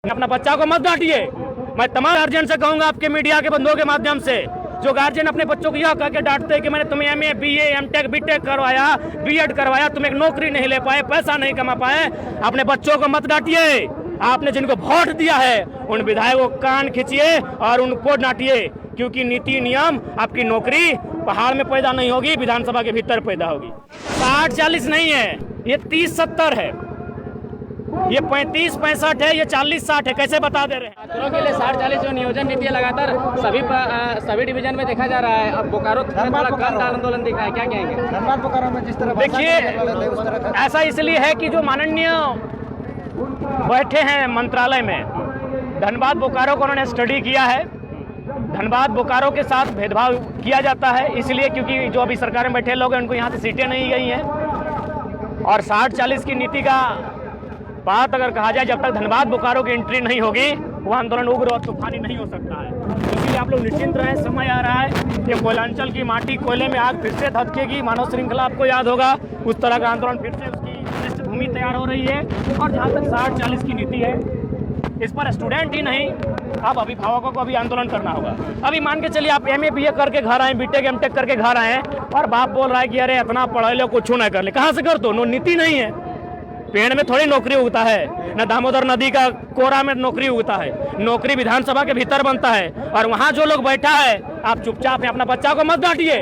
अपना बच्चा को मत डांटिए। मैं तमाम गार्जियन से कहूंगा, आपके मीडिया के बंधुओं के माध्यम से, जो गार्जियन अपने बच्चों को यह कह के डांटते हैं कि मैंने तुम्हें MA BA MTech BTech करवाया, B.Ed करवाया, तुम एक नौकरी नहीं ले पाए, पैसा नहीं कमा पाए, अपने बच्चों को मत डांटिए। आपने जिनको वोट दिया है उन विधायकों को कान खींचिए और उनको डांटिए, क्योंकि नीति नियम आपकी नौकरी पहाड़ में पैदा नहीं होगी, विधानसभा के भीतर पैदा होगी। 60-40 नहीं है, ये 30-70 है, ये 35-65 है, ये 40-60 है। कैसे बता दे रहे हैं? छात्रों के लिए 60-40 जो नियोजन नीति है लगातार सभी डिवीजन में देखा जा रहा है। अब बोकारो में थोड़ा कम आंदोलन दिख रहा है, क्या कहेंगे? धनबाद बोकारो में जिस तरह देखिए, ऐसा इसलिए है कि जो माननीय बैठे हैं मंत्रालय में, धनबाद बोकारो को उन्होंने स्टडी किया है। धनबाद बोकारो के साथ भेदभाव किया जाता है इसलिए क्योंकि जो अभी सरकार में बैठे लोग हैं उनको यहाँ से सीटें नहीं गई हैं। और 60-40 की नीति का बात अगर कहा जाए, जब तक धनबाद बोकारो की एंट्री नहीं होगी वह आंदोलन उग्र और तूफानी नहीं हो सकता है। इसलिए आप लोग निश्चिंत रहें, समय आ रहा है कि कोयलांचल की माटी कोयले में आग फिर से धधकेगी। मानव श्रृंखला आपको याद होगा, उस तरह का आंदोलन फिर से उसकी पृष्ठभूमि तैयार हो रही है। और जहाँ तक 60-40 की नीति है, इस पर स्टूडेंट ही नहीं, अब अभिभावकों को भी आंदोलन करना होगा। अभी मान के चलिए आप MA BA करके घर आए, BTech MTech करके घर आए और बाप बोल रहा है कि अरे इतना पढ़े लो, कुछ ना कर ले। कहाँ से कर दो? नीति नहीं है। पेड़ में थोड़ी नौकरी उगता है, न दामोदर नदी का कोरा में नौकरी उगता है। नौकरी विधानसभा के भीतर बनता है। और वहाँ जो लोग बैठा है, आप चुपचाप हैं, अपना बच्चा को मत डांटिए।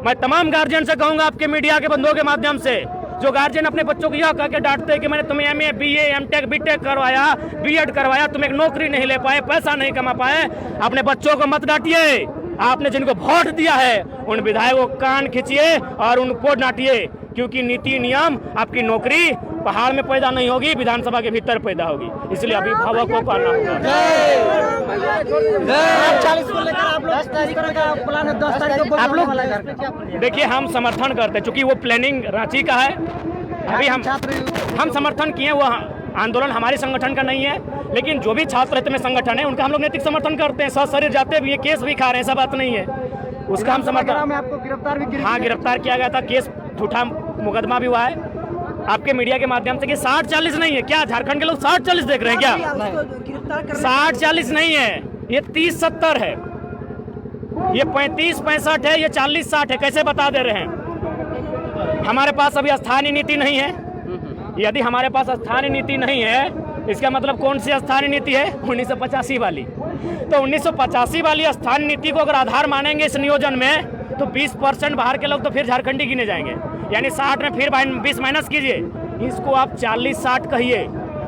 मैं तमाम गार्जियन से कहूँगा, आपके मीडिया के बंधुओं के माध्यम से, जो गार्जियन अपने बच्चों को यह कह के डांटते हैं कि मैंने तुम्हें MA BA MTech BTech करवाया, B.Ed करवाया, तुम एक नौकरी नहीं ले पाए, पैसा नहीं कमा पाए, अपने बच्चों को मत डांटिए। आपने जिनको वोट दिया है उन विधायकों को कान खींचिए और उनको डांटिए, क्योंकि नीति नियम आपकी नौकरी पहाड़ में पैदा नहीं होगी, विधानसभा के भीतर पैदा होगी। इसलिए अभिभावकों को आना होगा। आप लोग देखिए, हम समर्थन करते हैं, चूंकि वो प्लानिंग रांची का है। अभी हम समर्थन किए, वो आंदोलन हमारे संगठन का नहीं है, लेकिन जो भी छात्र हित में संगठन है उनका हम लोग नैतिक समर्थन करते हैं। सशरीर जाते भी है, केस भी खा रहे हैं, ऐसा बात नहीं है, उसका हम समर्थन। आपको गिरफ्तार भी हाँ, गिरफ्तार किया गया था, केस झूठा मुकदमा भी हुआ है। आपके मीडिया के माध्यम से कि 60-40 नहीं है, क्या झारखंड के लोग 60-40 देख रहे हैं क्या? 60-40 नहीं है, ये 30-70 है, ये 35-65 है, ये 40-60 है। कैसे बता दे रहे हैं? हमारे पास अभी स्थानीय नीति नहीं है। यदि हमारे पास स्थानीय नीति नहीं है, इसका मतलब कौन सी स्थानीय नीति है? 1985 वाली। तो 1985 वाली स्थानीय नीति को अगर आधार मानेंगे इस नियोजन में, तो 20% बाहर के लोग तो फिर झारखंडी गिने जाएंगे। यानी 60 में फिर 20 माइनस कीजिए, इसको आप 40-60 कहिए।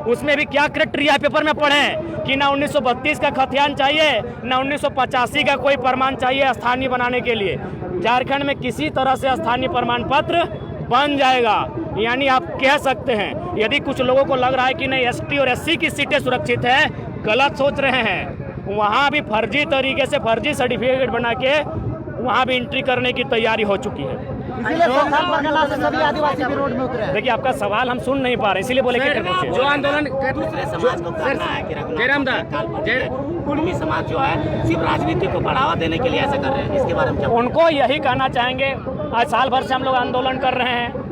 उसमें भी क्या क्राइटेरिया पेपर में पढ़ें कि ना 1932 का खतियान चाहिए, ना 1985 का कोई प्रमाण चाहिए स्थानीय बनाने के लिए। झारखंड में किसी तरह से स्थानीय प्रमाण पत्र बन जाएगा। यानी आप कह सकते हैं, यदि कुछ लोगों को लग रहा है कि नहीं ST और SC की सीटें सुरक्षित है, गलत सोच रहे हैं। वहाँ भी फर्जी तरीके से फर्जी सर्टिफिकेट बना के वहाँ भी एंट्री करने की तैयारी हो चुकी है। सभी आदिवासी भी रोड में उतरे हैं। देखिए, आपका सवाल हम सुन नहीं पा रहे, इसीलिए बोले जो आंदोलन दूसरे समाज को करना है कि कुर्मी समाज जो है सिर्फ राजनीति को बढ़ावा देने के लिए ऐसा कर रहे हैं, इसके बारे में क्या? उनको यही कहना चाहेंगे, आज साल भर से हम लोग आंदोलन कर रहे हैं,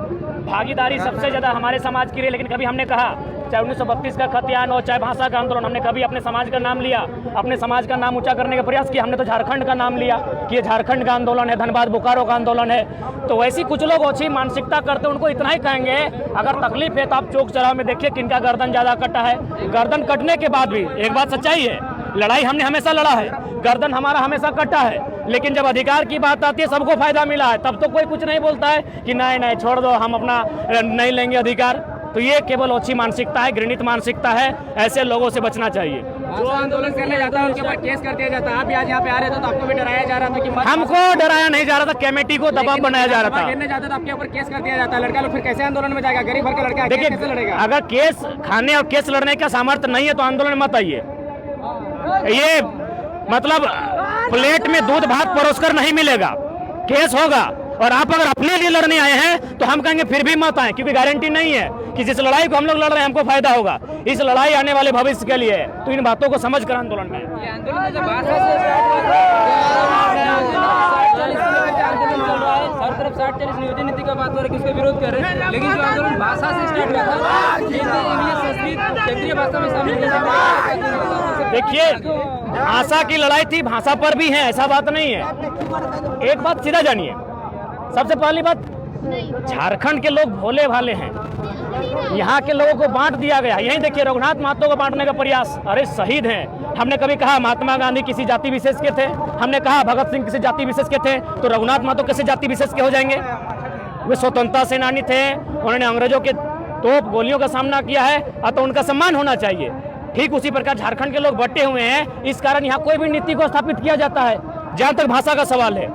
भागीदारी सबसे ज़्यादा हमारे समाज की रही, लेकिन कभी हमने कहा, चाहे 1932 का खतियान हो, चाहे भाषा का आंदोलन, हमने कभी अपने समाज का नाम लिया, अपने समाज का नाम ऊंचा करने का प्रयास किया? हमने तो झारखंड का नाम लिया कि ये झारखंड का आंदोलन है, धनबाद बोकारो का आंदोलन है। तो वैसी कुछ लोग अच्छी मानसिकता करते, उनको इतना ही कहेंगे, अगर तकलीफ है तो आप चौक चौराहे में देखिए किनका गर्दन ज़्यादा कटा है। गर्दन कटने के बाद भी एक बात सच्चाई है, लड़ाई हमने हमेशा लड़ा है, गर्दन हमारा हमेशा कटा है, लेकिन जब अधिकार की बात आती है, सबको फायदा मिला है, तब तो कोई कुछ नहीं बोलता है कि नहीं नहीं छोड़ दो, हम अपना नहीं लेंगे अधिकार। तो ये केवल अच्छी मानसिकता है, घृणित मानसिकता है, ऐसे लोगों से बचना चाहिए। जो आंदोलन करने जाता है उनके ऊपर केस कर दिया जाता है। आप आज यहाँ पे आ रहे थे तो आपको भी डराया जा रहा था कि हमको डराया नहीं जा रहा था, कमेटी को दबाव बनाया जा रहा था। गिरने जाता तो आपके ऊपर केस कर दिया जाता है। लड़का लोग फिर कैसे आंदोलन में जाएगा? गरीब भर का लड़का देखिए, कैसे लड़ेगा? अगर केस खाने और केस लड़ने का सामर्थ्य नहीं है तो आंदोलन मत आइए। ये मतलब प्लेट में दूध भात परोसकर नहीं मिलेगा, केस होगा। और आप अगर अपने लिए लड़ने आए हैं तो हम कहेंगे फिर भी मत आए, क्योंकि गारंटी नहीं है कि जिस लड़ाई को हम लोग लड़ रहे हैं हमको फायदा होगा। इस लड़ाई आने वाले भविष्य के लिए, तो इन बातों को समझ कर आंदोलन में हर तरफ 60-40 नियोजन नीति का बात हो रही है, उसका विरोध कर रहे हैं, लेकिन जो आंदोलन भाषा से स्टार्ट हुआ था, केंद्रीय भाषा में शामिल किया देखिए, भाषा की लड़ाई थी, भाषा पर भी है, ऐसा बात नहीं है। एक बात सीधा जानिए, सबसे पहली बात, झारखंड के लोग भोले भाले हैं, यहाँ के लोगों को बांट दिया गया। यही देखिए, रघुनाथ महतो को बांटने का प्रयास, अरे शहीद हैं। हमने कभी कहा महात्मा गांधी किसी जाति विशेष के थे? हमने कहा भगत सिंह किसी जाति विशेष के थे? तो रघुनाथ महतो किसी जाति विशेष के हो जाएंगे? वे स्वतंत्रता सेनानी थे, उन्होंने अंग्रेजों के तोप गोलियों का सामना किया है, अतः उनका सम्मान होना चाहिए। ठीक उसी प्रकार झारखंड के लोग बटे हुए हैं, इस कारण यहाँ कोई भी नीति को स्थापित किया जाता है। जहाँ तक भाषा का सवाल है,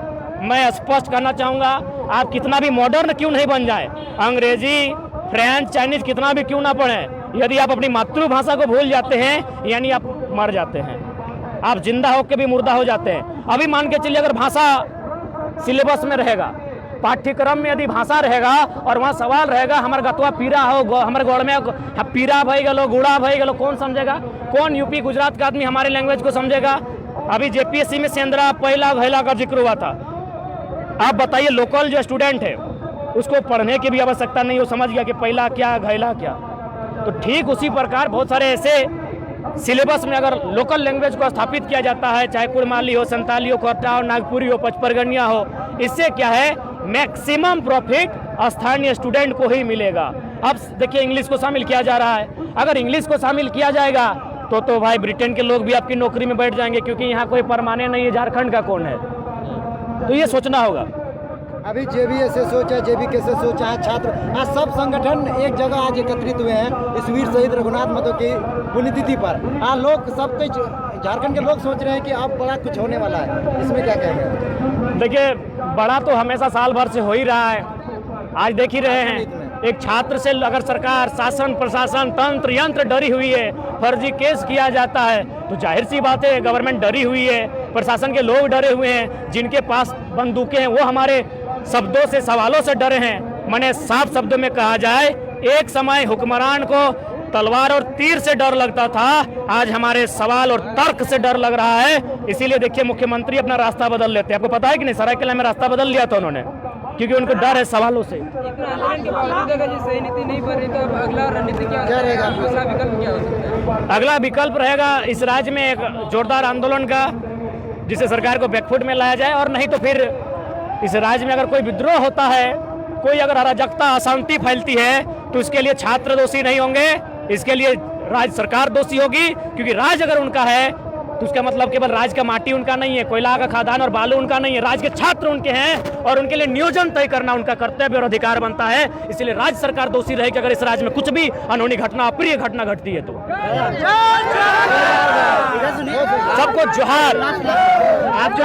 मैं स्पष्ट करना चाहूँगा, आप कितना भी मॉडर्न क्यों नहीं बन जाए, अंग्रेजी, फ्रेंच, चाइनीज कितना भी क्यों ना पढ़ें, यदि आप अपनी मातृभाषा को भूल जाते हैं, यानी आप मर जाते हैं, आप जिंदा होकर भी मुर्दा हो जाते हैं। अभी मान के चलिए, अगर भाषा सिलेबस में रहेगा, पाठ्यक्रम में यदि भाषा रहेगा और वहाँ सवाल रहेगा हमारे गतवा पीरा हो, हमारे गौड़ में पीरा भई गलो, गुड़ा भई गलो, कौन समझेगा? कौन यूपी गुजरात का आदमी हमारे लैंग्वेज को समझेगा? अभी जेपीएससी में सेंद्रा, पहला, घैला का जिक्र हुआ था। आप बताइए, लोकल जो स्टूडेंट है उसको पढ़ने की भी आवश्यकता नहीं, वो समझ गया कि पहला क्या, घैला क्या। तो ठीक उसी प्रकार बहुत सारे ऐसे सिलेबस में अगर लोकल लैंग्वेज को स्थापित किया जाता है, चाहे कुड़माली हो, संताली हो, कोटा हो, नागपुरी हो, पचपरगनिया हो, इससे क्या है, मैक्सिमम प्रॉफिट स्थानीय स्टूडेंट को ही मिलेगा। अब देखिए, इंग्लिश को शामिल किया जा रहा है, अगर इंग्लिश को शामिल किया जाएगा तो भाई ब्रिटेन के लोग भी आपकी नौकरी में बैठ जाएंगे, क्योंकि यहाँ कोई परमानेंट नहीं है, झारखंड का कौन है? तो ये सोचना होगा। अभी जेबीएस से सोचा, जेबीके से सोचा है, छात्र आज सब संगठन एक जगह आज एकत्रित हुए हैं इस वीर शहीद रघुनाथ महतो की पुण्यतिथि पर। लोग सब कुछ झारखंड के लोग सोच रहे हैं कि अब बड़ा कुछ होने वाला है, इसमें क्या कहेंगे? देखिए, बड़ा तो हमेशा साल भर से हो ही रहा है, आज देख ही रहे हैं। एक छात्र से अगर सरकार, शासन, प्रशासन, तंत्र, यंत्र डरी हुई है, फर्जी केस किया जाता है, तो जाहिर सी बात है गवर्नमेंट डरी हुई है, प्रशासन के लोग डरे हुए हैं, जिनके पास बंदूकें हैं वो हमारे शब्दों से, सवालों से डरे हैं। मैंने साफ शब्दों में कहा जाए, एक समय हुक्मरान को तलवार और तीर से डर लगता था, आज हमारे सवाल और तर्क से डर लग रहा है। इसीलिए देखिए, मुख्यमंत्री अपना रास्ता बदल लेते हैं। आपको पता है कि नहीं, सरायकेला में रास्ता बदल लिया था उन्होंने, क्योंकि उनको डर है सवालों से। आंदोलन के बावजूद अगर ये सही नीति नहीं बन रही तो अब अगला रणनीति क्या रहेगा? अगला विकल्प क्या हो सकता है? अगला विकल्प रहेगा इस राज्य में एक जोरदार आंदोलन का, जिसे सरकार को बैकफुट में लाया जाए, और नहीं तो फिर इस राज्य में अगर कोई विद्रोह होता है, कोई अगर अराजकता, अशांति फैलती है, तो इसके लिए छात्र दोषी नहीं होंगे, इसके लिए राज्य सरकार दोषी होगी। क्योंकि राज्य अगर उनका है तो उसका मतलब केवल राज्य का माटी उनका नहीं है, कोयला का खादान और बालू उनका नहीं है, राज्य के छात्र उनके हैं, और उनके लिए नियोजन तय करना उनका कर्तव्य और अधिकार बनता है। इसलिए राज्य सरकार दोषी रहेगी अगर इस राज्य में कुछ भी अनहोनी घटना, अप्रिय घटना घटती है तो। सबको जोहार। आप जो